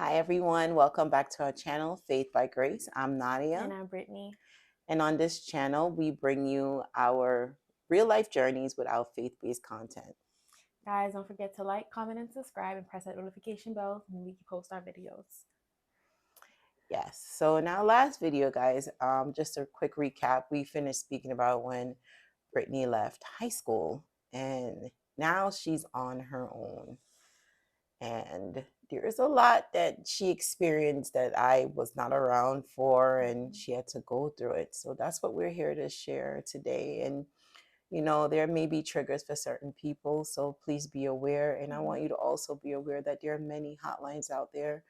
Hi, everyone. Welcome back to our channel, Faith by Grace. I'm Nadia. And I'm Brittany. And on this channel, we bring you our real life journeys with our faith based content. Guys, don't forget to like, comment, and subscribe and press that notification bell when we post our videos. Yes. So, in our last video, guys, just a quick recap. We finished speaking about when Brittany left high school and now she's on her own. And there is a lot that she experienced that I was not around for, and she had to go through it. So that's what we're here to share today. And there may be triggers for certain people, so please be aware. And I want you to also be aware that there are many hotlines out there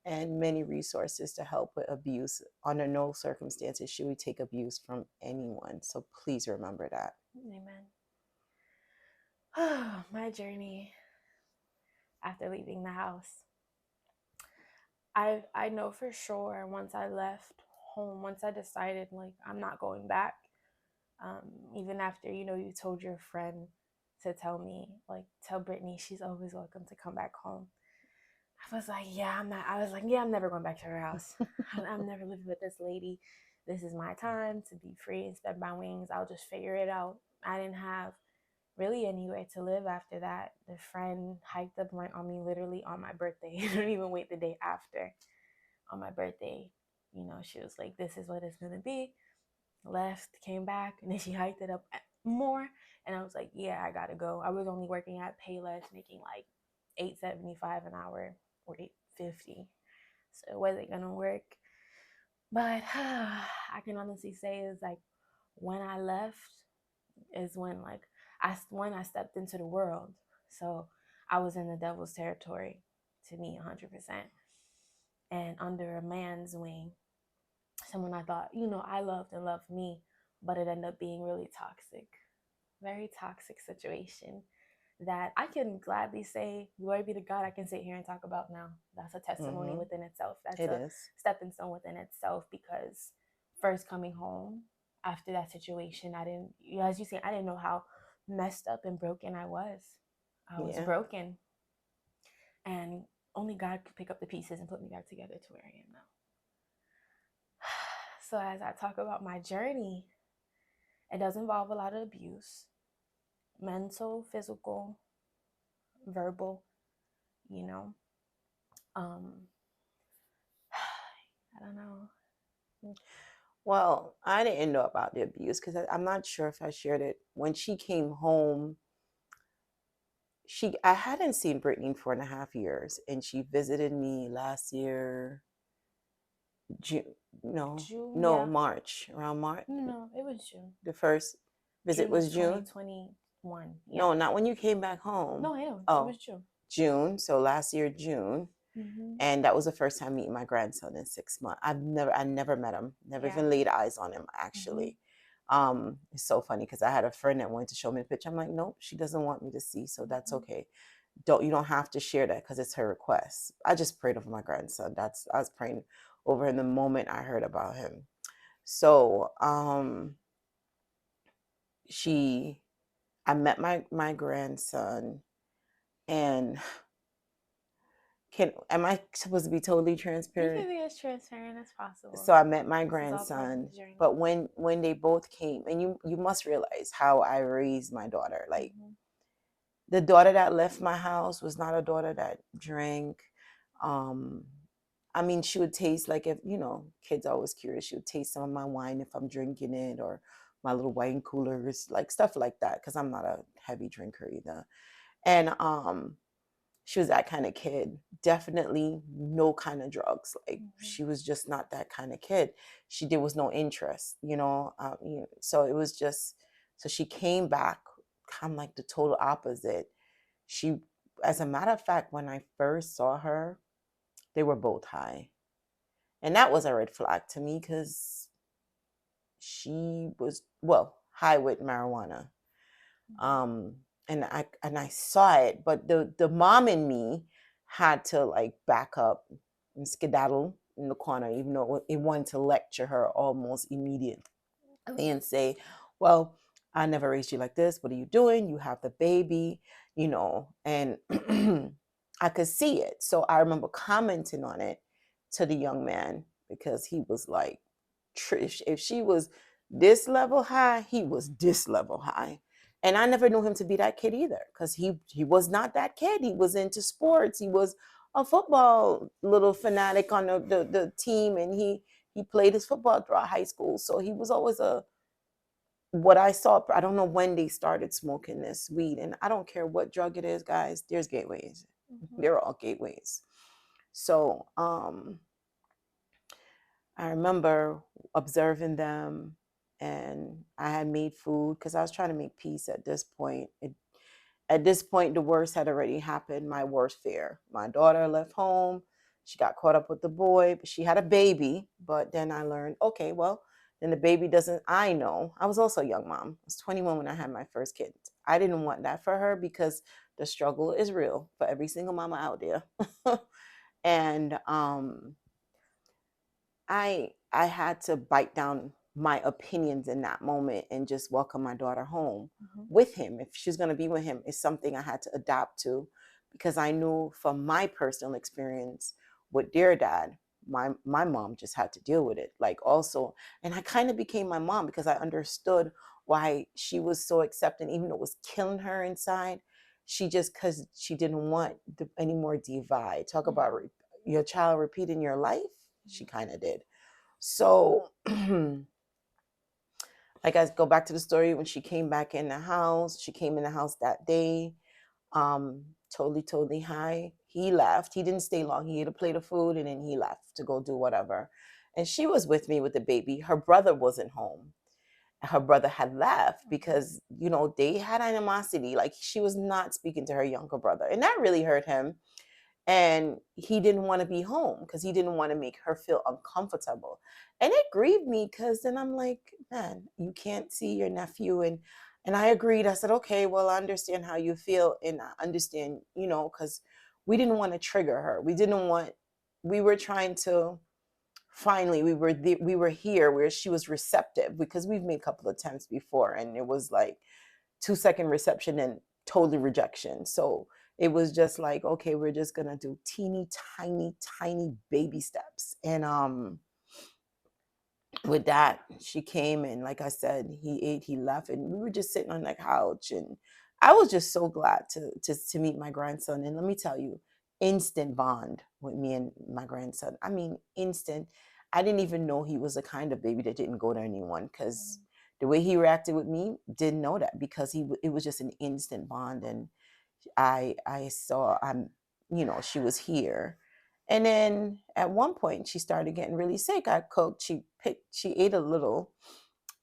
and many resources to help with abuse. Under no circumstances should we take abuse from anyone. So please remember that. Amen. My journey after leaving the house. I know for sure once I left home, once I decided like I'm not going back, even after you told your friend to tell me, like, tell Brittany she's always welcome to come back home. I was like, yeah, I'm not. I was like, yeah, I'm never going back to her house. I'm never living with this lady. This is my time to be free and spread my wings. I'll just figure it out. I didn't have really anywhere to live after that. The friend hiked up on me literally on my birthday. I didn't even wait the day after. On my birthday, she was like, this is what it's going to be. Left, came back, and then she hiked it up more. And I was like, yeah, I got to go. I was only working at Payless, making like $8.75 an hour or $8.50, so it wasn't gonna work. But I can honestly say is like when I left is when like I stepped into the world. So I was in the devil's territory to me 100%, and under a man's wing, someone I thought I loved and loved me, but it ended up being really toxic, very toxic situation that I can gladly say, glory be to God, I can sit here and talk about now. That's a testimony Mm-hmm. within itself. That's It a is. stepping stone within itself, because first coming home after that situation, I didn't, as you say, I didn't know how messed up and broken I was. I was Yeah. broken. And only God could pick up the pieces and put me back together to where I am now. So as I talk about my journey, it does involve a lot of abuse, mental, physical, verbal, you know. Um, I don't know. Well, I didn't know about the abuse because I'm not sure if I shared it. When she came home, I hadn't seen Brittany in 4.5 years, and she visited me last year, June, no, June, no, yeah. March, around March. No, it was June. The first visit June of was June. 2021. Yeah. No, not when you came back home. No, I know. It Oh, was June. June. So last year, June. Mm-hmm. And that was the first time meeting my grandson in 6 months. I never met him, never Yeah. even laid eyes on him, Mm-hmm. actually. It's so funny because I had a friend that wanted to show me the picture. I'm like, nope, she doesn't want me to see, so that's okay. You don't have to share that because it's her request. I just prayed over my grandson. I was praying over him the moment I heard about him. So she I met my grandson, and am I supposed to be totally You transparent? can be as transparent as possible. So I met my This is all part of grandson, the journey. but when they both came, and you must realize how I raised my daughter. Like, Mm-hmm. the daughter that left my house was not a daughter that drank. Um, I mean, she would taste, like, if kids are always curious. She would taste some of my wine if I'm drinking it, or my little wine coolers, like stuff like that, because I'm not a heavy drinker either. And she was that kind of kid. Definitely no kind of drugs. Like, Mm-hmm. she was just not that kind of kid. There was no interest, so it was just, so she came back kind of like the total opposite. She, as a matter of fact, when I first saw her, they were both high. And that was a red flag to me because she was, well, high with marijuana. um and I saw it, but the mom in me had to, like, back up and skedaddle in the corner, even though it wanted to lecture her almost immediately and say, well, I never raised you like this. What are you doing? You have the baby, and I could see it. So I remember commenting on it to the young man because he was like, Trish, if she was this level high, he was this level high. And I never knew him to be that kid either, because he was not that kid. He was into sports. He was a football little fanatic on the team, and he played his football throughout high school. So he was always a what I saw. I don't know when they started smoking this weed, and I don't care what drug it is, guys. There's gateways. They're all gateways. So I remember observing them, and I had made food because I was trying to make peace at this point. At this point, the worst had already happened, my worst fear. My daughter left home. She got caught up with the boy, but she had a baby. But then I learned, okay, well, then the baby doesn't, I know. I was also a young mom. I was 21 when I had my first kid. I didn't want that for her because the struggle is real for every single mama out there. And I had to bite down my opinions in that moment and just welcome my daughter home with him. If she's going to be with him, is something I had to adapt to, because I knew from my personal experience with their dad, my mom just had to deal with it. Like also, and I kind of became my mom because I understood why she was so accepting, even though it was killing her inside. She just, because she didn't want any more divide. Talk about your child repeating your life. She kind of did. So, like I go back to the story when she came back in the house. She came in the house that day, totally high. He left. He didn't stay long. He ate a plate of food and then he left to go do whatever. And she was with me with the baby. Her brother wasn't home. Her brother had left because, you know, they had animosity. Like she was not speaking to her younger brother. And that really hurt him. And he didn't want to be home because he didn't want to make her feel uncomfortable. And it grieved me because then I'm like, man, you can't see your nephew. And I agreed. I said, okay, well, I understand how you feel. And I understand, you know, because we didn't want to trigger her. We were trying to, finally, we were here where she was receptive, because we've made a couple of attempts before and it was like 2-second reception and totally rejection. So it was just like, okay, we're just gonna do teeny tiny baby steps. And with that, she came, and like I said, he ate, he left, and we were just sitting on the couch, and I was just so glad to meet my grandson. And let me tell you, instant bond with me and my grandson. I mean, instant. I didn't even know he was the kind of baby that didn't go to anyone, because the way he reacted with me, didn't know that, because it was just an instant bond. And I saw, you know, she was here. And then at one point she started getting really sick. I cooked, she ate a little,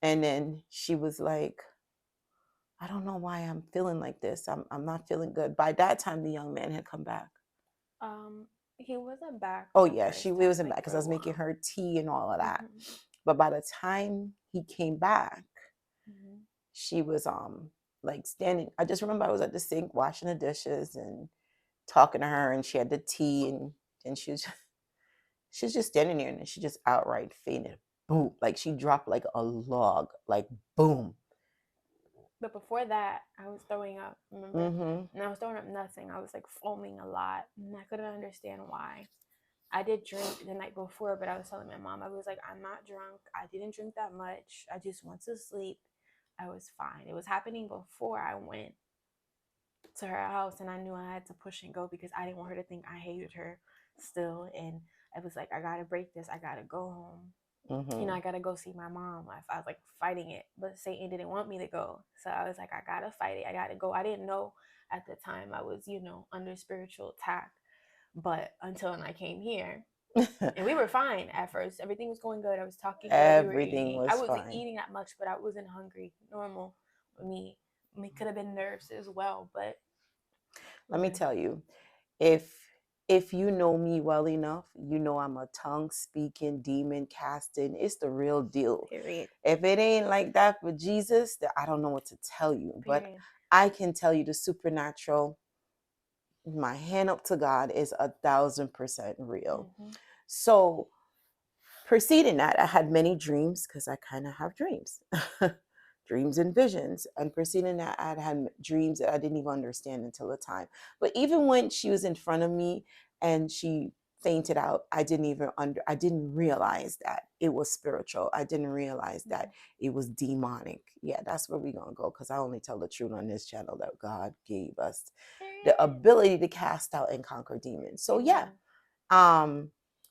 and then she was like, I don't know why I'm feeling like this. I'm not feeling good. By that time the young man had come back. He wasn't back Oh the yeah, first he time, wasn't like, back because for I a was making while. her tea and all of that. But by the time he came back, she was like standing. I just remember I was at the sink washing the dishes and talking to her, and she had the tea, and she's just standing there, and then she just outright fainted. Boom. Like she dropped like a log, like boom. But before that, I was throwing up, remember? And I was throwing up nothing. I was like foaming a lot, and I couldn't understand why. I did drink the night before, but I was telling my mom, I was like, I'm not drunk. I didn't drink that much. I just went to sleep. I was fine. It was happening before I went to her house, and I knew I had to push and go because I didn't want her to think I hated her still. And I was like, I gotta break this. I gotta go home. You know, I gotta go see my mom. I was like fighting it, but Satan didn't want me to go. So I was like, I gotta fight it. I gotta go. I didn't know at the time I was, you know, under spiritual attack, but until I came here. And we were fine at first. Everything was going good. I was talking good. We were Everything eating. I was wasn't fine. eating that much, but I wasn't hungry. Normal for me. I mean, it could have been nerves as well, but Let me tell you, if you know me well enough, you know I'm a tongue speaking, demon casting. It's the real deal. Period. If it ain't like that for Jesus, then I don't know what to tell you. But Period. I can tell you the supernatural, my hand up to God, is 1,000% real. So preceding that, I had many dreams, because I kind of have dreams. dreams and visions. And preceding that, I'd had dreams that I didn't even understand until the time. But even when she was in front of me and she fainted out, I didn't realize that it was spiritual. I didn't realize that it was demonic. Yeah, that's where we're gonna go, because I only tell the truth on this channel, that God gave us the ability to cast out and conquer demons. So yeah,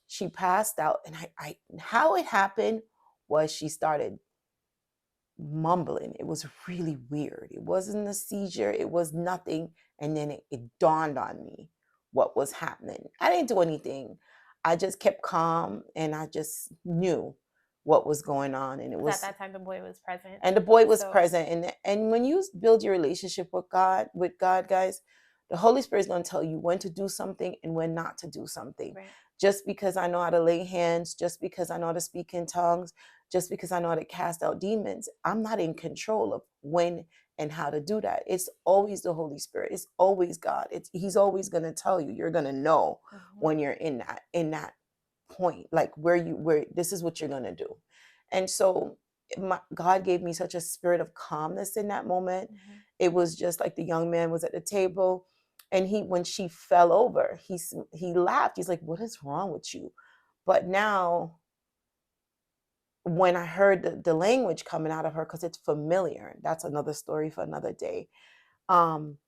she passed out, and I how it happened was she started mumbling. It was really weird. It wasn't a seizure, it was nothing. And then it dawned on me what was happening. I didn't do anything. I just kept calm, and I just knew what was going on. And it was, at that time the boy was present. And the boy was present. And when you build your relationship with God, guys, the Holy Spirit is going to tell you when to do something and when not to do something. Right. Just because I know how to lay hands, just because I know how to speak in tongues, just because I know how to cast out demons, I'm not in control of when and how to do that. It's always the Holy Spirit. It's always God. He's always going to tell you. You're going to know when you're in that point, like where this is what you're going to do. And so God gave me such a spirit of calmness in that moment. It was just like the young man was at the table, and when she fell over, he laughed. He's like, "What is wrong with you?" But now, when I heard the language coming out of her, because it's familiar, that's another story for another day. And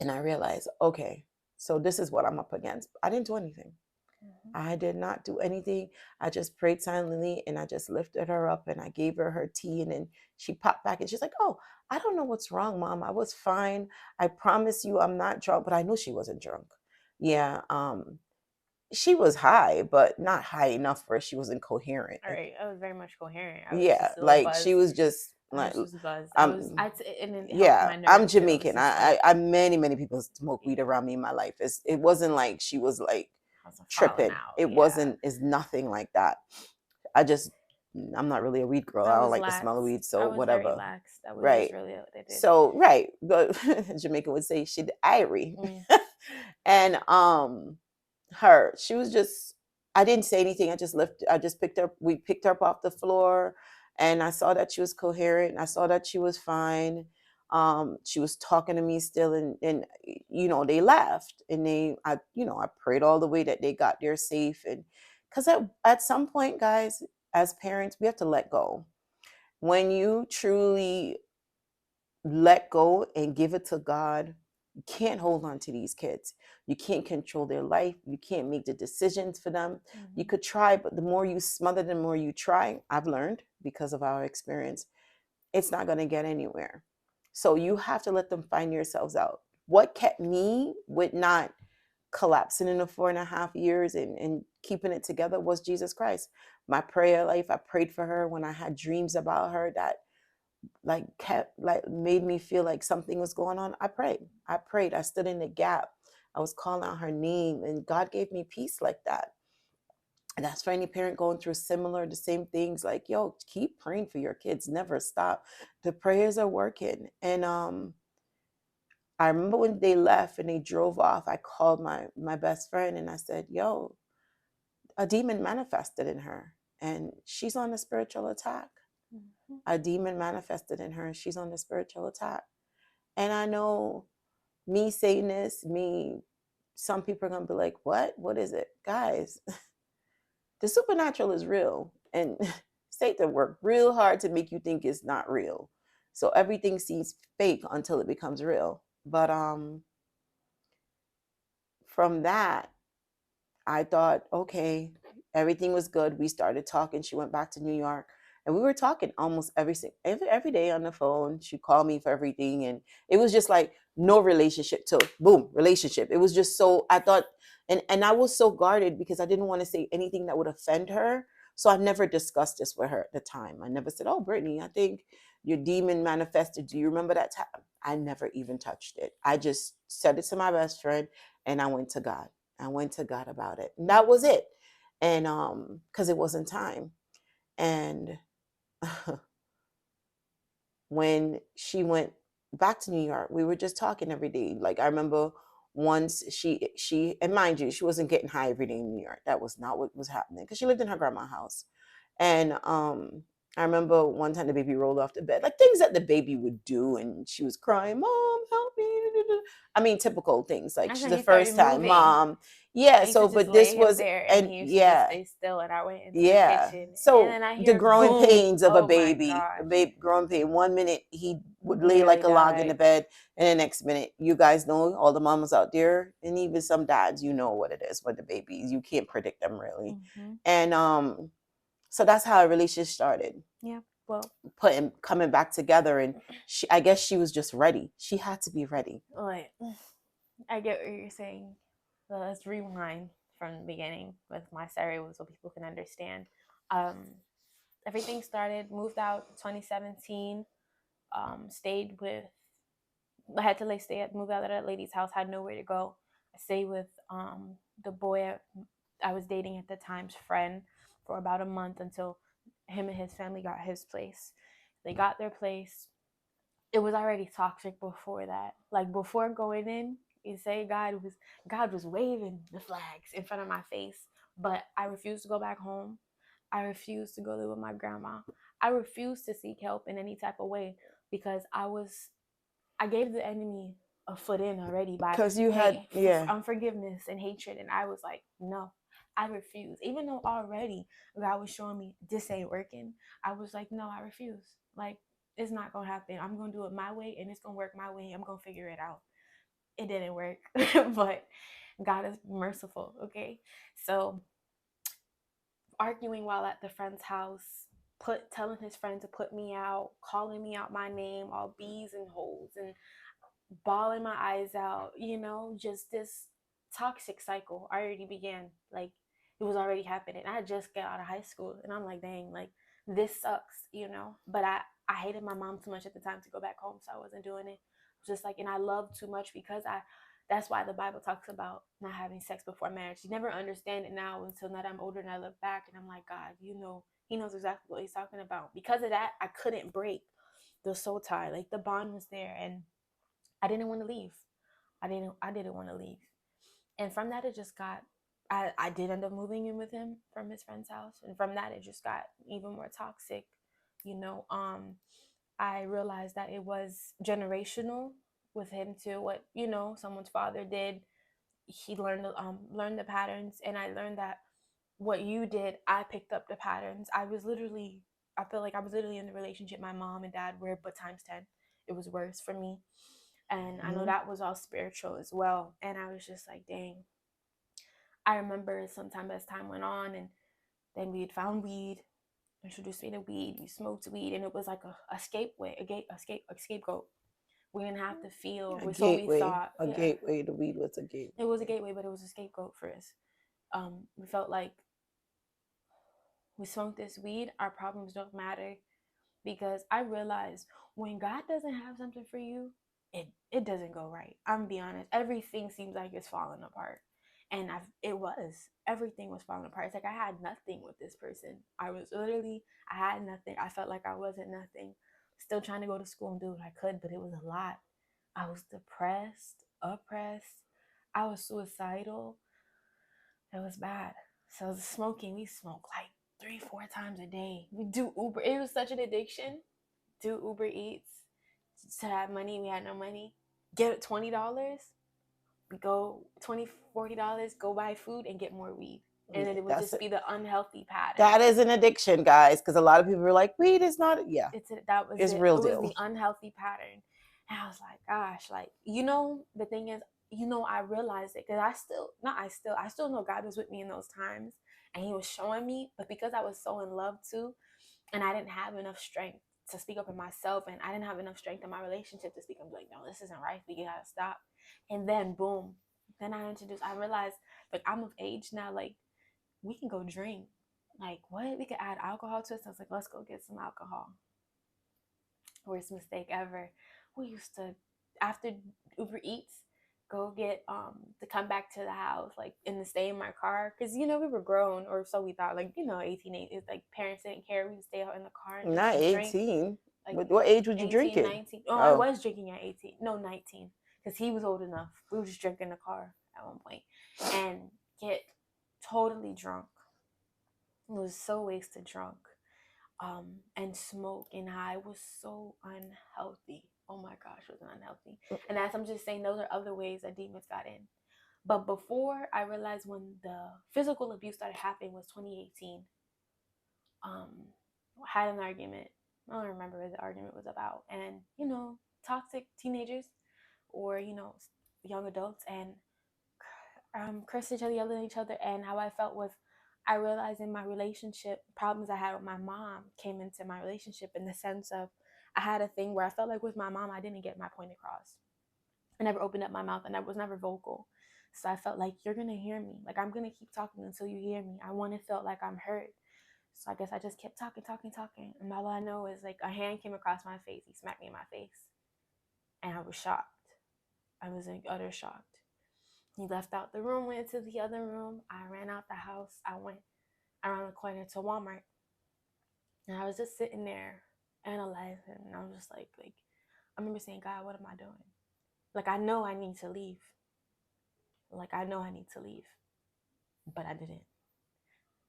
I realized, okay, so this is what I'm up against. I didn't do anything. I did not do anything. I just prayed silently, and I just lifted her up, and I gave her tea, and then she popped back and she's like, "Oh, I don't know what's wrong, Mom. I was fine. I promise you I'm not drunk." But I knew she wasn't drunk. Yeah. She was high, but not high enough where she was incoherent. All right. I was very much coherent. She was just like, yeah, I'm Jamaican. I'm many people smoke weed around me in my life. It wasn't like she was like tripping. It's nothing like that. I'm not really a weed girl. I don't like the smell of weed, so whatever. Relaxed. That was right. Really what they did. So right, Jamaican would say she'd irie. And she was just, I didn't say anything. We picked her up off the floor, and I saw that she was coherent. I saw that she was fine. She was talking to me still, and they left, and I prayed all the way that they got there safe. And because at some point, guys, as parents, we have to let go. When you truly let go and give it to God, you can't hold on to these kids. You can't control their life. You can't make the decisions for them. You could try, but the more you smother, the more you try. I've learned, because of our experience, it's not going to get anywhere. So you have to let them find yourselves out. What kept me with not collapsing in the 4.5 years and keeping it together was Jesus Christ. My prayer life, I prayed for her when I had dreams about her that made me feel like something was going on. I prayed. I stood in the gap. I was calling out her name, and God gave me peace like that. And that's for any parent going through the same things. Like, yo, keep praying for your kids. Never stop. The prayers are working. And I remember when they left and they drove off, I called my best friend, and I said, yo, a demon manifested in her, and she's on a spiritual attack. A demon manifested in her, and she's on the spiritual attack. And I know, me saying this, some people are going to be like, what is it? Guys, the supernatural is real, and Satan worked real hard to make you think it's not real. So everything seems fake until it becomes real. But from that, I thought, okay, everything was good. We started talking. She went back to New York, and we were talking almost every day on the phone. She called me for everything, and it was just like no relationship to boom, relationship. It was just so, I thought, and I was so guarded because I didn't want to say anything that would offend her. So I never discussed this with her at the time. I never said, "Oh, Brittany, I think your demon manifested. Do you remember that time?" I never even touched it. I just said it to my best friend, and I went to God. I went to God about it. And that was it. And because it wasn't time. And when she went back to New York, we were just talking every day. Like, I remember once she and mind you, she wasn't getting high every day in New York. That was not what was happening, because she lived in her grandma's house. And I remember one time the baby rolled off the bed, like things that the baby would do, and she was crying, "Mom, help me!" I mean, typical things. Like That's she's when the he started first time, moving. Mom. Yeah. I used to So, just but this lay him was, there and and he used to just yeah, stay still, and I went into the yeah. kitchen and So then I the hear growing boom. pains of a Oh my baby, gosh. growing pain. One minute he would lay Nearly like a log in the died. bed, and the next minute, you guys know, all the mamas out there, and even some dads, you know what it is with the babies. You can't predict them really, Mm-hmm. and so that's how a relationship started. Yeah. Well, Coming back together, and I guess she was just ready. She had to be ready. like, I get what you're saying. So let's rewind from the beginning with my story so people can understand. Um, Everything started, moved out 2017, stayed with, I had to move out of that lady's house, had nowhere to go. I stayed with the boy I was dating at the time's friend for about a month until him and his family got his place. They got their place. It was already toxic before that. Like before going in, you say God was waving the flags in front of my face, but I refused to go back home. I refused to go live with my grandma. I refused to seek help in any type of way because I gave the enemy a foot in already by Because you had, yeah. unforgiveness and hatred, and I was like, no, I refuse. Even though already God was showing me this ain't working, I was like, no, I refuse. Like it's not gonna happen. I'm gonna do it my way, and it's gonna work my way. I'm gonna figure it out. It didn't work, but God is merciful. Okay, so arguing while at the friend's house, telling his friend to put me out, calling me out my name, all bees and holes, and bawling my eyes out, just this toxic cycle already began. Like it was already happening. I just got out of high school and I'm like, dang, like this sucks. But I hated my mom too much at the time to go back home, so I wasn't doing it. Just like, and I loved too much because that's why the Bible talks about not having sex before marriage. You never understand it now until now that I'm older and I look back and I'm like, God, he knows exactly what he's talking about. Because of that, I couldn't break the soul tie. Like the bond was there and I didn't want to leave. I didn't want to leave. And from that it just got I did end up moving in with him from his friend's house. And from that it just got even more toxic. You know, I realized that it was generational with him too. What, someone's father did. He learned the patterns, and I learned that what you did, I picked up the patterns. I feel like I was literally in the relationship my mom and dad were, but times 10. It was worse for me. And I know that was all spiritual as well. And I was just like, dang. I remember sometime as time went on, and then we had found weed, introduced me to weed, we smoked weed, and it was like a scapegoat. We didn't have to feel, A so we gateway. thought, A yeah. gateway. The weed was a gateway. It was a gateway, but it was a scapegoat for us. We felt like we smoked this weed, our problems don't matter. Because I realized when God doesn't have something for you, it doesn't go right. I'm gonna be honest. Everything seems like it's falling apart. And it was. Everything was falling apart. It's like I had nothing with this person. I had nothing. I felt like I wasn't nothing. Still trying to go to school and do what I could, but it was a lot. I was depressed, oppressed. I was suicidal. It was bad. So smoking, we smoke like 3-4 times a day. We do Uber. It was such an addiction. Do Uber Eats to have money. We had no money. Get $20. We go $20, $40. Go buy food and get more weed. And then it would just be the unhealthy pattern. That is an addiction, guys, because a lot of people are like, weed is not. Yeah, it's real it deal. was the unhealthy pattern. And I was like, gosh, like, the thing is, I realized it because I still know God was with me in those times and he was showing me, but because I was so in love too, and I didn't have enough strength to speak up for myself, and I didn't have enough strength in my relationship to speak up, like, no, this isn't right, we gotta stop. And then boom, then I realized, like, I'm of age now, like, we can go drink. Like, what? We could add alcohol to it. So I was like, let's go get some alcohol. Worst mistake ever. We used to, after Uber Eats, go get to come back to the house, like, and to stay in my car, because we were grown, or so we thought, like, 18, it's like parents didn't care. We would stay out in the car and not just 18. Like, what age would you 18, drink it? 19. Oh, I was drinking at 18. No, 19, because he was old enough. We were just drinking in the car at one point and get totally drunk. It was so wasted drunk. and smoke and high was so unhealthy. Oh my gosh, it was unhealthy. And as I'm just saying, those are other ways that demons got in. But before I realized, when the physical abuse started happening, was 2018. Um, had an argument. I don't remember what the argument was about. And, toxic teenagers, or, young adults, and cursed each other, yelling at each other. And how I felt was, I realized in my relationship, problems I had with my mom came into my relationship, in the sense of, I had a thing where I felt like with my mom, I didn't get my point across. I never opened up my mouth, and I was never vocal. So I felt like, you're going to hear me. Like, I'm going to keep talking until you hear me. I want to feel like I'm heard. So I guess I just kept talking, talking, talking. And all I know is, like, a hand came across my face. He smacked me in my face. And I was shocked. I was in utter shocked. He left out the room, went to the other room. I ran out the house. I went around the corner to Walmart. And I was just sitting there analyzing. And I was just like, I remember saying, God, what am I doing? Like, I know I need to leave. But I didn't.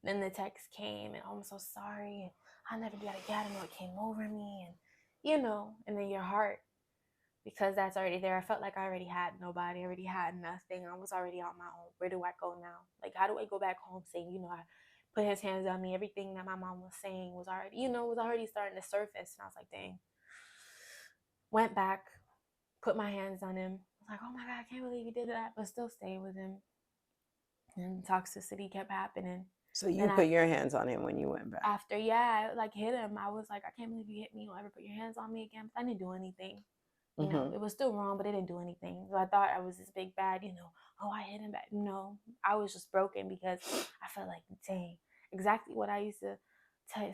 Then the text came, and, oh, I'm so sorry. I'll never do that again. I don't know what came over me. And then your heart, because that's already there. I felt like I already had nobody, I already had nothing. I was already on my own. Where do I go now? Like, how do I go back home saying, I put his hands on me? Everything that my mom was saying was already starting to surface. And I was like, dang. Went back, put my hands on him. I was like, oh my God, I can't believe you did that. But still stayed with him. And toxicity kept happening. So you put your hands on him when you went back? After, yeah, I hit him. I was like, I can't believe you hit me. You'll ever put your hands on me again? But I didn't do anything. It was still wrong, but it didn't do anything. So I thought I was this big bad, oh, I hit him back. No, I was just broken, because I felt like, dang, exactly what I used to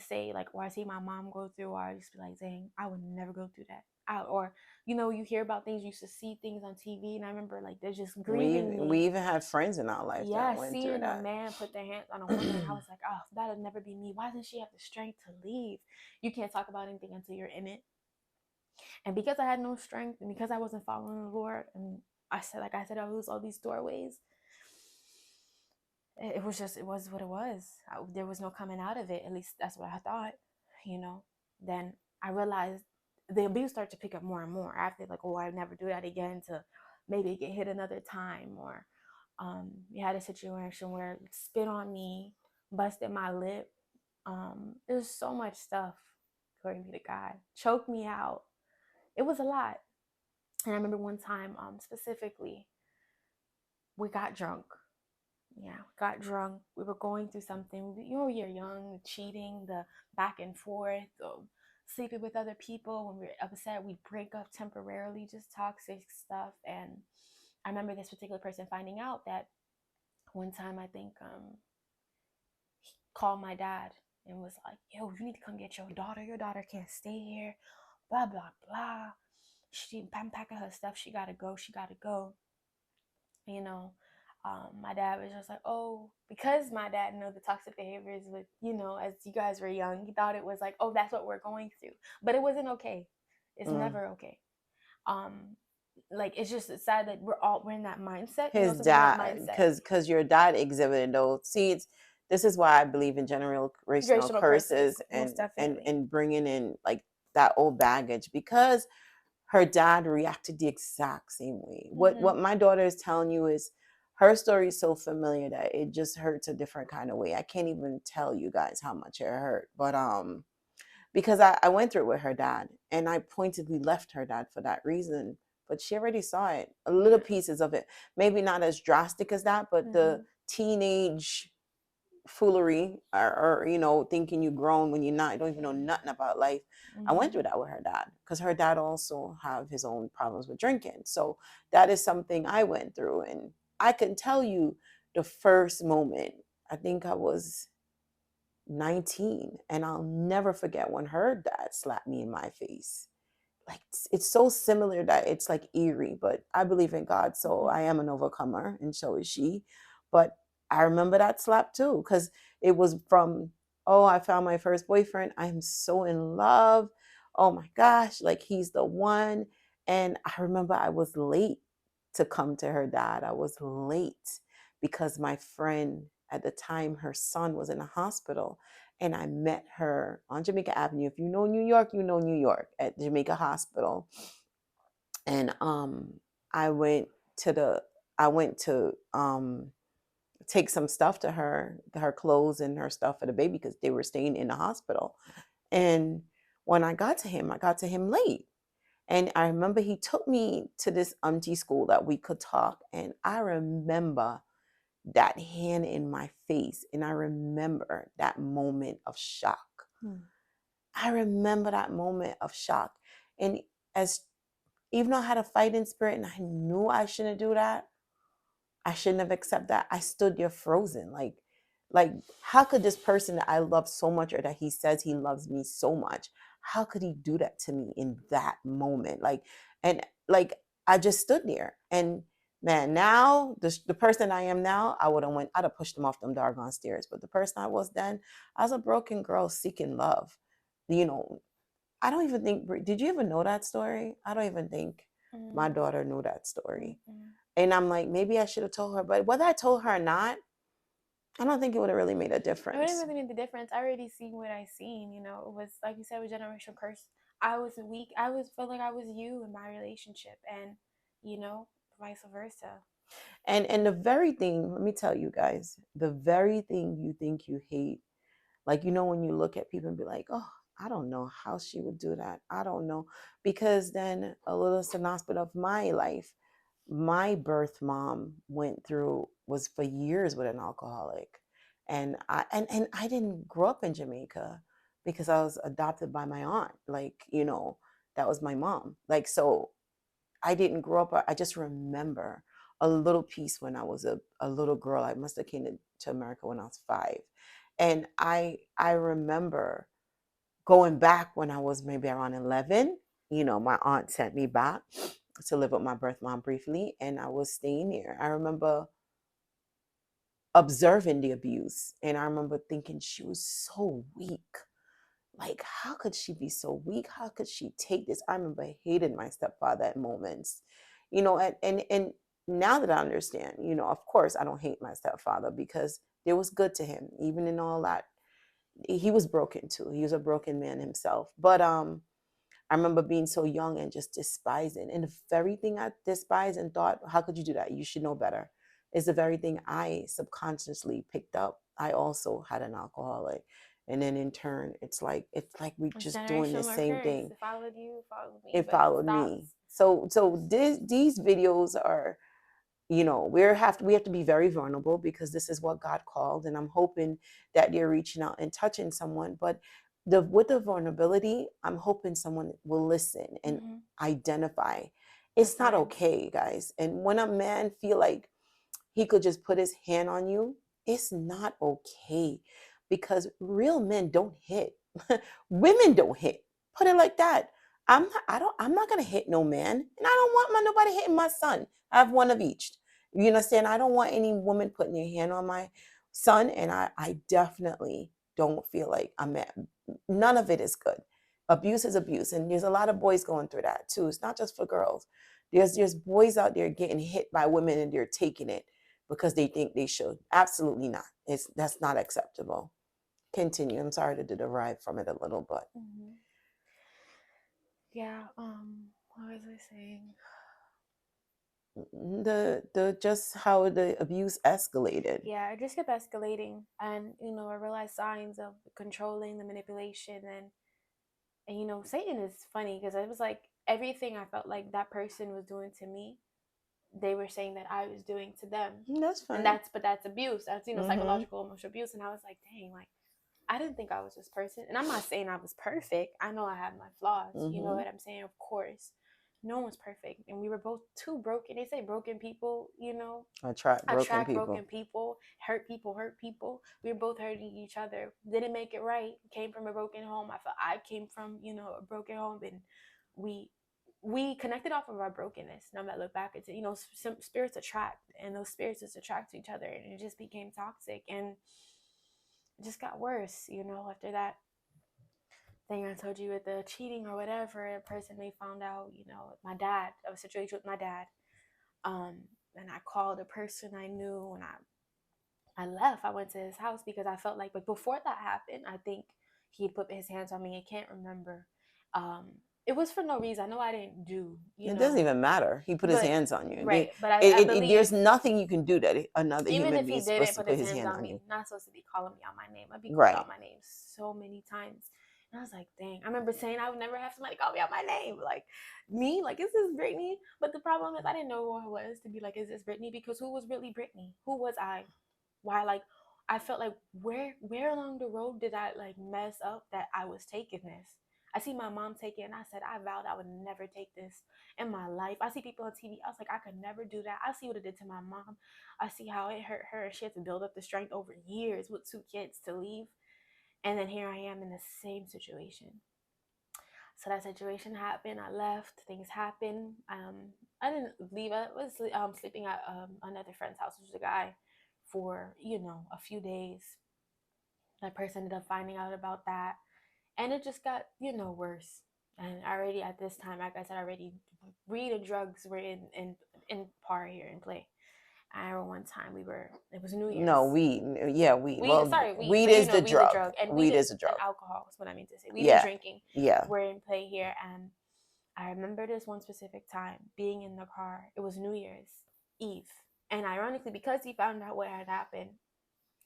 say, like, or I see my mom go through, or I used to be like, dang, I would never go through that. Or, you hear about things, you used to see things on TV, and I remember, like, they're just grieving we even had friends in our life that went through seeing that. a man put their hands on a woman, and I was like, oh, that'll never be me. Why doesn't she have the strength to leave? You can't talk about anything until you're in it. And because I had no strength, and because I wasn't following the Lord, and I said, I lose all these doorways. It was what it was. There was no coming out of it. At least that's what I thought, Then I realized the abuse started to pick up more and more after, like, oh, I never do that again, to maybe get hit another time. Or we had a situation where it spit on me, busted my lip. There's so much stuff, glory be to God, choked me out. It was a lot. And I remember one time, specifically, we got drunk. Yeah, we got drunk. We were going through something. You're young, cheating, the back and forth, sleeping with other people. When we were upset, we'd break up temporarily, just toxic stuff. And I remember this particular person finding out that one time, I think, he called my dad and was like, yo, you need to come get your daughter. Your daughter can't stay here. Blah, blah, blah. I'm packing her stuff. She got to go. My dad was just like, oh, because my dad knew the toxic behaviors with, as you guys were young, he thought it was like, oh, that's what we're going through. But it wasn't okay. It's never okay. Like, it's just sad that we're in that mindset. His dad, because your dad exhibited those. See, this is why I believe in generational curses and bringing in, like, that old baggage, because her dad reacted the exact same way. What my daughter is telling you is, her story is so familiar that it just hurts a different kind of way. I can't even tell you guys how much it hurt. But because I went through it with her dad, and I pointedly left her dad for that reason. But she already saw it, a little pieces of it. Maybe not as drastic as that, but the teenage foolery, or thinking you're grown when you're not. You don't even know nothing about life. I went through that with her dad, because her dad also have his own problems with drinking. So that is something I went through. And I can tell you, the first moment, I think I was 19, and I'll never forget when her dad slapped me in my face. Like, it's so similar that it's like eerie. But I believe in God, so I am an overcomer, and so is she. But I remember that slap too, because it was from, oh, I found my first boyfriend. I'm so in love. Oh my gosh, like, he's the one. And I remember I was late to come to her dad. I was late because my friend at the time her son was in the hospital, and I met her on Jamaica Avenue. If you know New York, you know New York, at Jamaica Hospital. And I went to the I went to take some stuff to her clothes and her stuff for the baby because they were staying in the hospital. And when I got to him late. And I remember he took me to this school that we could talk. And I remember that hand in my face. And I remember that moment of shock. I remember that moment of shock. And as even though I had a fighting spirit and I knew I shouldn't do that, I shouldn't have accepted that, I stood there frozen. Like how could this person that I love so much, or that he says he loves me so much, how could he do that to me in that moment? And like I just stood there. And man, now the person I am now, I'd have pushed him off them doggone stairs. But the person I was then, I was a broken girl seeking love. You know, I don't even think, did you ever know that story? I don't even think my daughter knew that story. And I'm like, maybe I should have told her. But whether I told her or not, I don't think it would have really made a It difference. wouldn't really make the difference. I already seen what I seen. You know, it was like you said, with generational curse. I was weak. I was felt like I was you in my relationship, and you know, vice versa. And the very thing, let me tell you guys, the very thing you think you hate, like, you know, when you look at people and be like, oh, I don't know how she would do that. I don't know. Because then a little synopsis of my life, my birth mom was for years with an alcoholic. And I didn't grow up in Jamaica because I was adopted by my aunt. Like, you know, that was my mom. Like, so I didn't grow up. I just remember a little piece when I was a little girl. I must have came to America when I was 5. And I remember going back when I was maybe around 11. You know, my aunt sent me back to live with my birth mom briefly, and I was staying there. I remember observing the abuse, and I remember thinking she was so weak. Like, how could she be so weak? How could she take this? I remember hating my stepfather at moments, you know, and now that I understand, you know, of course I don't hate my stepfather because there was good to him, even in all that. He was broken too. He was a broken man himself. But I remember being so young and just despising. And the very thing I despised and thought, how could you do that? You should know better, is the very thing I subconsciously picked up. I also had an alcoholic. And then in turn, it's like we It's just doing the generational same curse. thing. It followed you, it followed me, It but it followed me. stops. So these videos are, you know, we have to be very vulnerable because this is what God called. And I'm hoping that you're reaching out and touching someone. But with the vulnerability, I'm hoping someone will listen and identify it's not okay, guys. And when a man feel like he could just put his hand on you, it's not okay, because real men don't hit. Women don't hit. Put it like that. I'm not gonna hit no man, and I don't want nobody hitting my son. I have one of each. You understand? I don't want any woman putting their hand on my son, and I definitely don't feel like I'm at, none of it is good. Abuse is abuse, and there's a lot of boys going through that too. It's not just for girls. There's boys out there getting hit by women and they're taking it because they think they should. Absolutely not. That's not acceptable. Continue. I'm sorry to derive from it a little, but Yeah. What was I saying? the just how the abuse escalated. Yeah, it just kept escalating, and you know, I realized signs of controlling, the manipulation, and you know, Satan is funny because it was like everything I felt like that person was doing to me, they were saying that I was doing to them. That's fine. And that's abuse. That's, you know, psychological, emotional abuse. And I was like, dang, like I didn't think I was this person. And I'm not saying I was perfect. I know I have my flaws. You know what I'm saying? Of course. No one's perfect. And we were both too broken. They say broken people, you know, attract broken people, hurt people, hurt people. We were both hurting each other. Didn't make it right. Came from a broken home. I felt I came from, you know, a broken home, and we connected off of our brokenness. Now that I look back, it's, you know, some spirits attract, and those spirits just attract to each other, and it just became toxic, and it just got worse, you know, after that thing I told you with the cheating or whatever. A person may found out, you know, my dad, I was situated with my dad, and I called a person I knew, and I left. I went to his house because I felt like, but before that happened, I think he put his hands on me. I can't remember. Um, it was for no reason. I know I didn't do, It doesn't even matter. He put his but hands on you. right. But I There's believe nothing you can do that another even human if being he is supposed didn't to put put his his hands hand on on me, you. not supposed to be calling me out my name. I'd be called Right. out my name so many times. And I was like, dang, I remember saying I would never have somebody call me out my name. Like, me? Like, is this Brittany? But the problem is I didn't know who I was to be like, is this Brittany? Because who was really Brittany? Who was I? Why, like, I felt like where along the road did I like mess up that I was taking this? I see my mom take it, and I said I vowed I would never take this in my life. I see people on TV. I was like, I could never do that. I see what it did to my mom. I see how it hurt her. She had to build up the strength over years with 2 kids to leave, and then here I am in the same situation. So that situation happened. I left. Things happened. I didn't leave. I was sleeping at another friend's house, which was a guy, for a few days. That person ended up finding out about that, and it just got worse. And already at this time, like I said, already weed and drugs were in par here in play. I remember one time it was New Year's. No, weed. Yeah, weed. Weed, Well, sorry, weed, weed but is the weed, the drug. drug, and Weed is a and drug. alcohol is what I mean to say. Weed and Yeah. drinking Yeah. were in play here, and I remember this one specific time being in the car. It was New Year's Eve, and ironically, because he found out what had happened,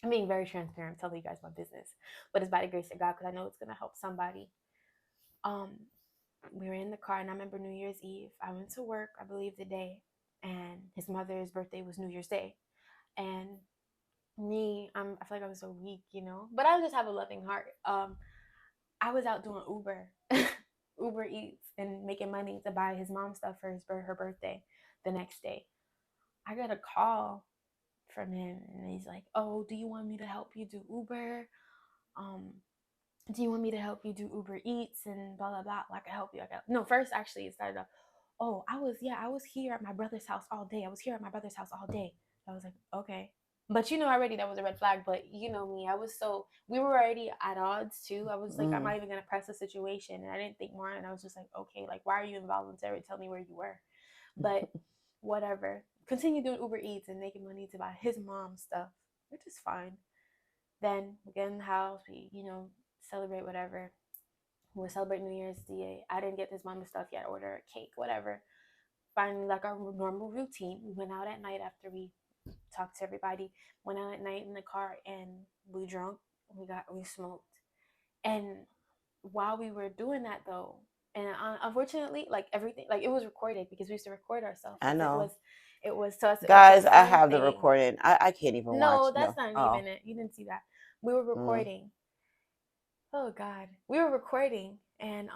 I'm being very transparent, telling you guys my business, but it's by the grace of God because I know it's gonna help somebody. Um, we were in the car, and I remember New Year's Eve. I went to work, I believe, the day, and his mother's birthday was New Year's Day, and I feel like I was so weak, but I just have a loving heart. I was out doing Uber, Uber Eats, and making money to buy his mom stuff for her birthday the next day. I got a call from him, and he's like, "Oh, do you want me to help you do Uber? Um, do you want me to help you do Uber Eats and blah blah blah? Like, I can help you." No, first actually it started off, "Oh, I was here at my brother's house all day. I was here at my brother's house all day." I was like, "Okay." But already that was a red flag. But you know me, we were already at odds too. I was like, I'm not even gonna press the situation, and I didn't think more. And I was just like, okay, like, why are you involuntary? Tell me where you were. But whatever. Continue doing Uber Eats and making money to buy his mom stuff, which is fine. Then we get in the house, we celebrate whatever. We celebrate New Year's Day. I didn't get his mom stuff yet. Order a cake, whatever. Finally, like our normal routine, we went out at night after we talked to everybody. Went out at night in the car, and we drunk. We smoked, and while we were doing that though, and unfortunately, like everything, like it was recorded because we used to record ourselves. I know. It was so it's Guys, a I fun have the thing. recording. I can't even watch. No, that's not even it. You didn't see that. We were recording. Oh God, we were recording, and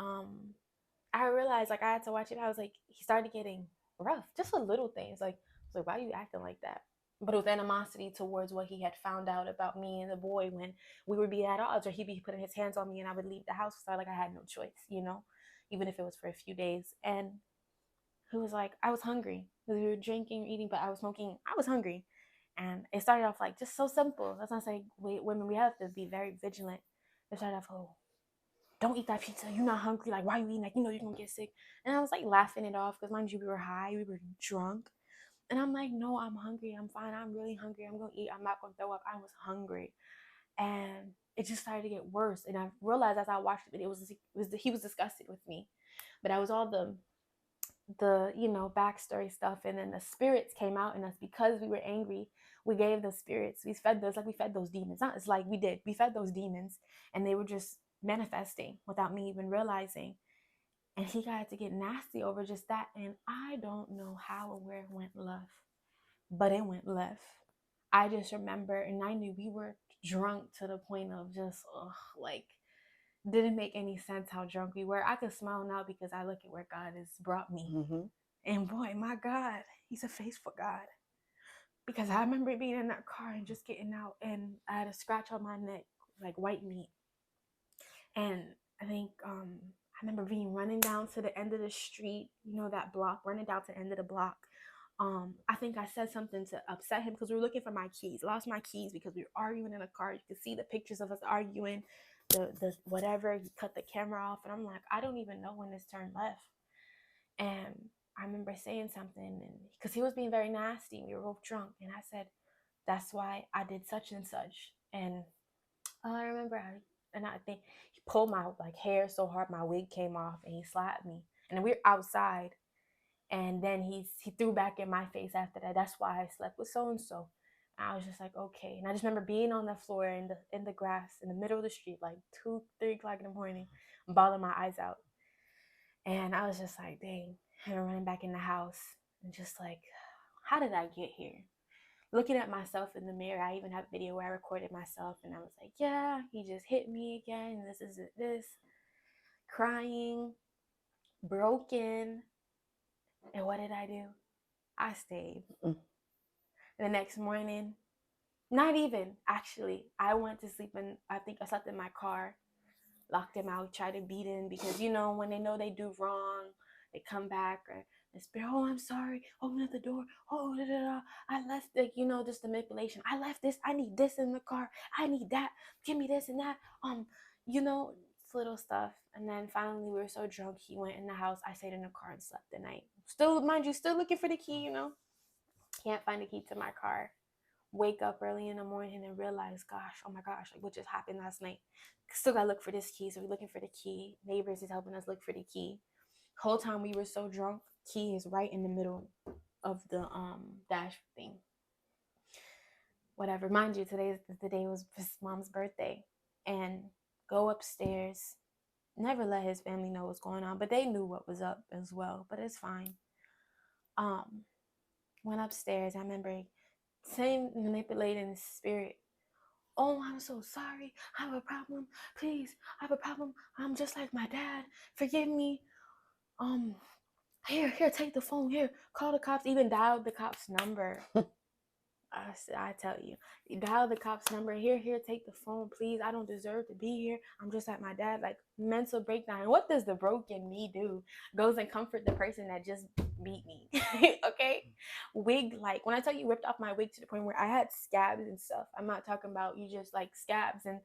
I realized like I had to watch it. I was like, he started getting rough, just for little things. Like, I was like, why are you acting like that? But with animosity towards what he had found out about me and the boy when we would be at odds, or he'd be putting his hands on me and I would leave the house. So like I had no choice, even if it was for a few days. And he was like, I was hungry. We were drinking, eating, but I was smoking. I was hungry. And it started off like just so simple. That's not saying women, we have to be very vigilant. It started off, oh, don't eat that pizza. You're not hungry. Like, why are you eating? Like, you're going to get sick. And I was like laughing it off because, mind you, we were high. We were drunk. And I'm like, no, I'm hungry. I'm fine. I'm really hungry. I'm going to eat. I'm not going to throw up. I was hungry. And it just started to get worse. And I realized as I watched it, he was disgusted with me. But that was all the backstory stuff. And then the spirits came out in us because we were angry. We gave those spirits, we fed those demons. Not it's like we fed those demons, and they were just manifesting without me even realizing. And he got to get nasty over just that. And I don't know how or where it went left, but it went left. I just remember, and I knew we were drunk to the point of just like didn't make any sense how drunk we were. I could smile now because I look at where God has brought me. And boy, my God, he's a faithful God. Because I remember being in that car and just getting out, and I had a scratch on my neck, like white meat. And I think I remember being running down to the end of the street, that block, running down to the end of the block. I think I said something to upset him because we were looking for my keys. Lost my keys because we were arguing in a car. You could see the pictures of us arguing, the whatever. He cut the camera off, and I'm like, I don't even know when this turned left. And I remember saying something, and because he was being very nasty, we were both drunk, and I said, that's why I did such and such. And I remember, I think he pulled my like hair so hard my wig came off, and he slapped me. And we were outside, and then he threw back in my face after that. That's why I slept with so and so. I was just like, okay. And I just remember being on the floor in the grass in the middle of the street, like 2, 3 o'clock in the morning, bawling my eyes out. And I was just like, dang. And I'm running back in the house and just like, how did I get here? Looking at myself in the mirror, I even have a video where I recorded myself, and I was like, yeah, he just hit me again. This isn't this. Crying, broken. And what did I do? I stayed. The next morning, not even actually, I went to sleep, and I think I slept in my car, locked him out, tried to beat him, because when they know they do wrong, they come back, or they say, oh, I'm sorry, open up the door, oh, da, da, da. I left, like, just the manipulation. I left this, I need this in the car, I need that, give me this and that, it's little stuff. And then finally we were so drunk, he went in the house, I stayed in the car and slept the night. Still, mind you, still looking for the key, can't find the key to my car. Wake up early in the morning and realize, gosh, oh my gosh, like what just happened last night? Still gotta look for this key. So we're looking for the key. Neighbors is helping us look for the key. Whole time we were so drunk, key is right in the middle of the dash thing. Whatever. Mind you, the day was his mom's birthday. And go upstairs. Never let his family know what's going on, but they knew what was up as well. But it's fine. Went upstairs. I remember same manipulating spirit. Oh, I'm so sorry. I have a problem. Please, I have a problem. I'm just like my dad. Forgive me. Here, take the phone. Here, call the cops. Even dialed the cops' number. I tell you, dial the cops' number. Here, take the phone, please. I don't deserve to be here. I'm just like my dad. Like mental breakdown. What does the broken me do? Goes and comfort the person that just beat me. Okay, wig, like when I tell you ripped off my wig to the point where I had scabs and stuff. I'm not talking about you just like scabs. And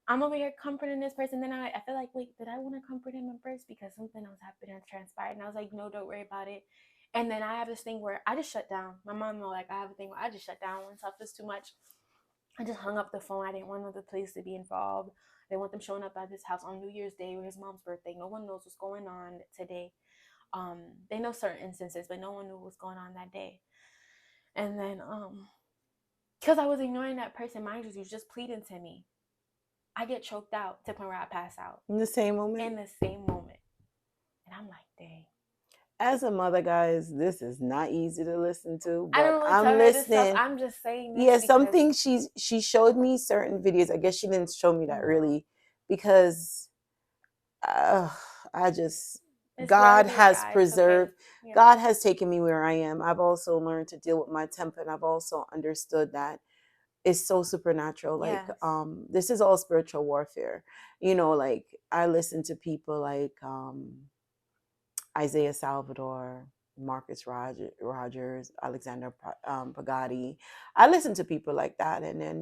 I'm over here comforting this person. Then I feel like, wait, did I want to comfort him at first because something else happened and transpired? And I was like, no, don't worry about it. And then I have this thing where I just shut down. My mom know, like, I have a thing where I just shut down when stuff is too much. I just hung up the phone. I didn't want the police to be involved. I didn't want them showing up at this house on New Year's Day or his mom's birthday. No one knows what's going on today. They know certain instances, but no one knew what was going on that day. And then, because I was ignoring that person, mind you, he was just pleading to me. I get choked out to the point where I pass out. In the same moment? In the same moment. And I'm like, dang. As a mother, guys, this is not easy to listen to, but I don't really I'm listening. I'm just saying this. Yeah, something she showed me certain videos. I guess she didn't show me that really, because I just, God has preserved. Okay. Yeah. God has taken me where I am. I've also learned to deal with my temper, and I've also understood that it's so supernatural. Like, yes. This is all spiritual warfare. Like I listen to people like Isaiah Salvador, Marcus Rogers, Alexander Pagani. I listen to people like that, and then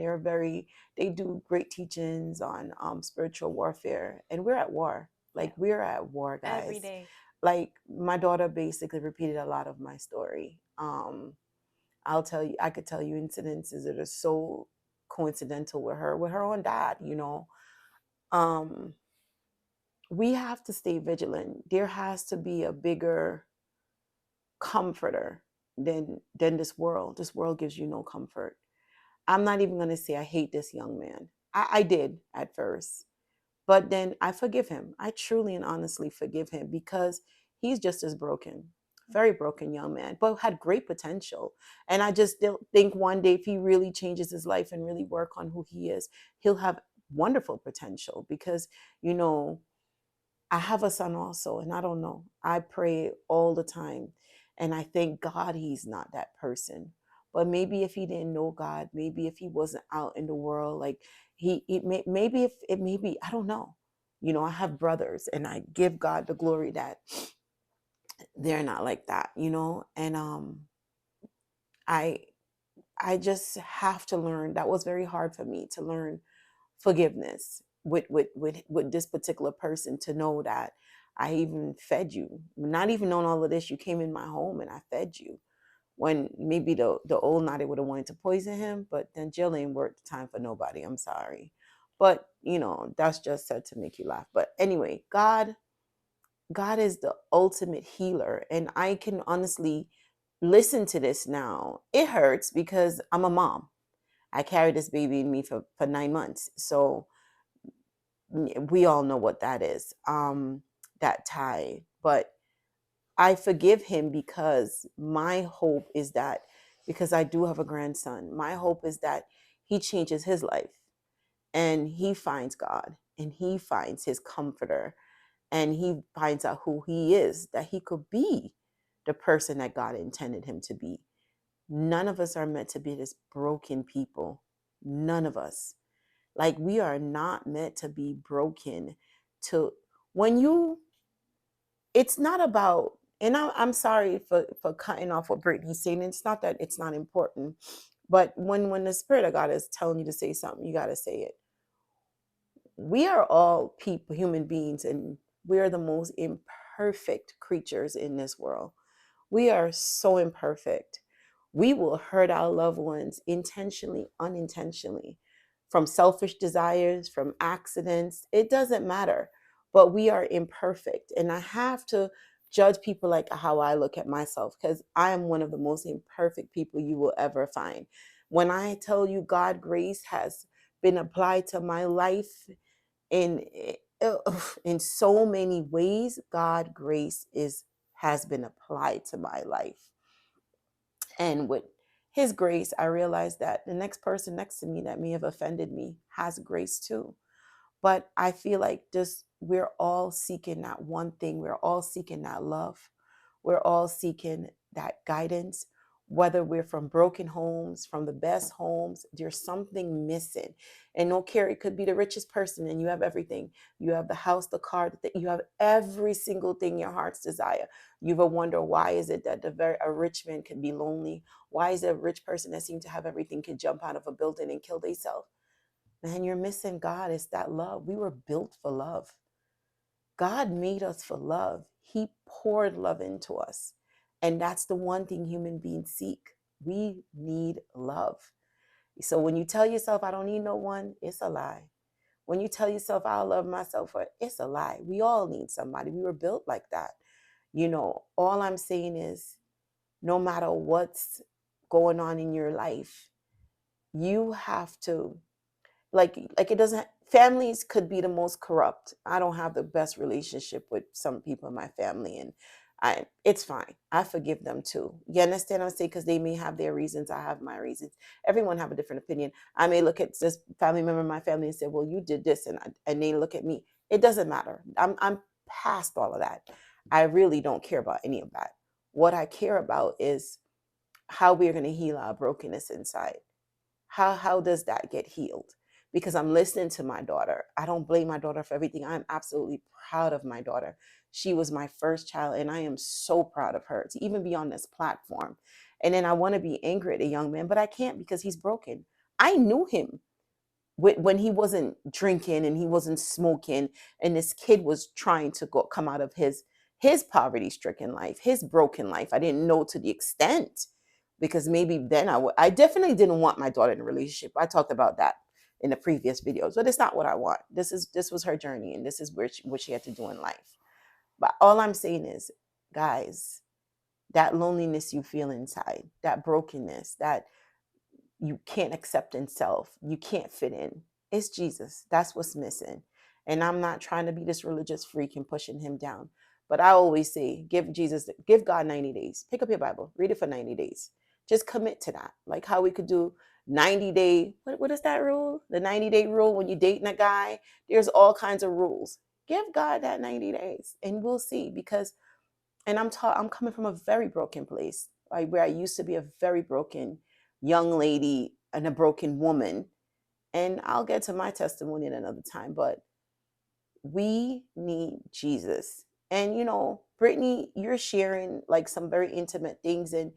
they do great teachings on spiritual warfare, and we're at war. Like, we're at war, guys. Every day. Like, my daughter basically repeated a lot of my story. I could tell you incidences that are so coincidental with her own dad, we have to stay vigilant. There has to be a bigger comforter than this world. This world gives you no comfort. I'm not even going to say I hate this young man. I did at first, but then I forgive him. I truly and honestly forgive him, because he's just as broken, very broken young man, but had great potential. And I just think one day, if he really changes his life and really work on who he is, he'll have wonderful potential. Because, I have a son also, and I don't know. I pray all the time, and I thank God he's not that person. But maybe if he didn't know God, maybe if he wasn't out in the world, like maybe I don't know. I have brothers, and I give God the glory that they're not like that, and I just have to learn. That was very hard for me to learn forgiveness with this particular person, to know that I even fed you, not even knowing all of this. You came in my home and I fed you. when maybe the old Naughty would have wanted to poison him, but then jail ain't worth the time for nobody. I'm sorry. But that's just said to make you laugh. But anyway, God is the ultimate healer. And I can honestly listen to this now. It hurts because I'm a mom. I carried this baby in me for 9 months. So we all know what that is, that tie. But I forgive him because my hope is that, because I do have a grandson, my hope is that he changes his life and he finds God and he finds his comforter and he finds out who he is, that he could be the person that God intended him to be. None of us are meant to be this broken people. None of us. Like, we are not meant to be broken. To when you It's not about, and I'm sorry for cutting off what Brittany's saying. It's not that it's not important, but when the Spirit of God is telling you to say something, you got to say it. We are all people, human beings, and we are the most imperfect creatures in this world. We are so imperfect. We will hurt our loved ones intentionally, unintentionally, from selfish desires, from accidents. It doesn't matter. But we are imperfect. And I have to judge people like how I look at myself, because I am one of the most imperfect people you will ever find. When I tell you God grace has been applied to my life in in so many ways, God grace has been applied to my life. And with his grace, I realized that the next person next to me that may have offended me has grace too. But I feel like just we're all seeking that one thing. We're all seeking that love. We're all seeking that guidance. Whether we're from broken homes, from the best homes, there's something missing. And no care, it could be the richest person and you have everything. You have the house, the car, you have every single thing your heart's desire. You ever wonder, why is it that a rich man can be lonely? Why is it a rich person that seems to have everything can jump out of a building and kill themselves? Man, you're missing God. It's that love. We were built for love. God made us for love. He poured love into us. And that's the one thing human beings seek. We need love. So when you tell yourself, I don't need no one, it's a lie. When you tell yourself, I'll love myself, it's a lie. We all need somebody. We were built like that. All I'm saying is, no matter what's going on in your life, you have to, like it doesn't, families could be the most corrupt. I don't have the best relationship with some people in my family, and it's fine. I forgive them too. You understand what I'm saying? Because they may have their reasons, I have my reasons. Everyone have a different opinion. I may look at this family member in my family and say, well, you did this, and they look at me. It doesn't matter. I'm past all of that. I really don't care about any of that. What I care about is how we're going to heal our brokenness inside. How does that get healed? Because I'm listening to my daughter. I don't blame my daughter for everything. I'm absolutely proud of my daughter. She was my first child, and I am so proud of her to even be on this platform. And then I want to be angry at a young man, but I can't, because he's broken. I knew him when he wasn't drinking and he wasn't smoking, and this kid was trying to come out of his poverty stricken life, his broken life. I didn't know to the extent, because maybe then I definitely didn't want my daughter in a relationship. I talked about that in the previous videos, but it's not what I want. This was her journey, and this is what she had to do in life. But all I'm saying is, guys, that loneliness you feel inside, that brokenness, that you can't accept in self, you can't fit in, it's Jesus. That's what's missing. And I'm not trying to be this religious freak and pushing him down, but I always say, give God 90 days. Pick up your Bible, read it for 90 days. Just commit to that. Like how we could do 90-day, what is that rule? The 90-day rule. When you're dating a guy, there's all kinds of rules. Give God that 90 days and we'll see. Because, and I'm coming from a very broken place, like where I used to be a very broken young lady and a broken woman. And I'll get to my testimony in another time, but we need Jesus. And Brittany, you're sharing like some very intimate things, and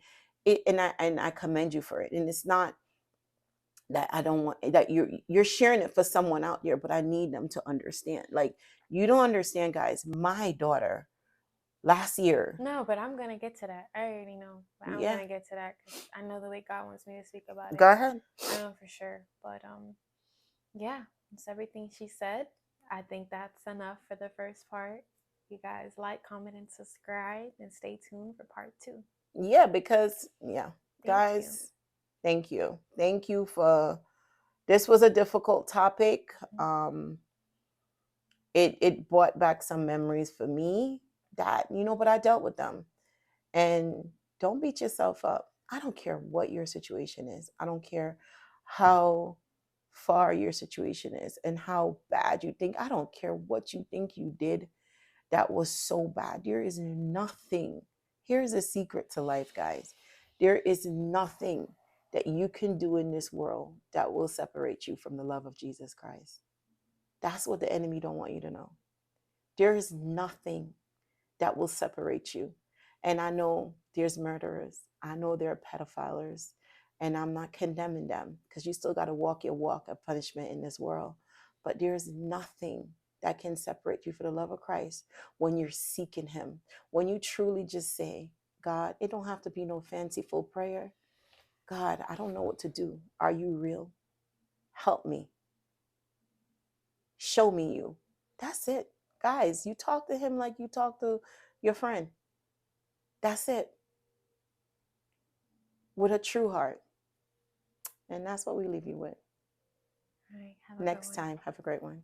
I commend you for it. And it's not that I don't want that you're sharing it for someone out there, but I need them to understand. Like, you don't understand, guys. My daughter last year. No, but I'm gonna get to that. I already know, but I'm Yeah, gonna get to that because I know the way God wants me to speak about it. go ahead. I know for sure. But yeah, that's everything she said. I think that's enough for the first part. You guys like, comment, and subscribe, and stay tuned for part 2. Yeah, because yeah, Thank you. guys, thank you. Thank you for this was a difficult topic. It brought back some memories for me that, but I dealt with them. And don't beat yourself up. I don't care what your situation is. I don't care how far your situation is and how bad you think. I don't care what you think you did that was so bad. There is nothing. Here's a secret to life, guys. There is nothing that you can do in this world that will separate you from the love of Jesus Christ. That's what the enemy don't want you to know. There is nothing that will separate you. And I know there's murderers. I know there are pedophiles. And I'm not condemning them because you still got to walk your walk of punishment in this world. But there's nothing that can separate you from the love of Christ when you're seeking Him. When you truly just say, God, it don't have to be no fanciful prayer. God, I don't know what to do. Are you real? Help me. Show me you. That's it. Guys, you talk to Him like you talk to your friend. That's it. With a true heart. And that's what we leave you with. All right, have a good Next one. time, have a great one.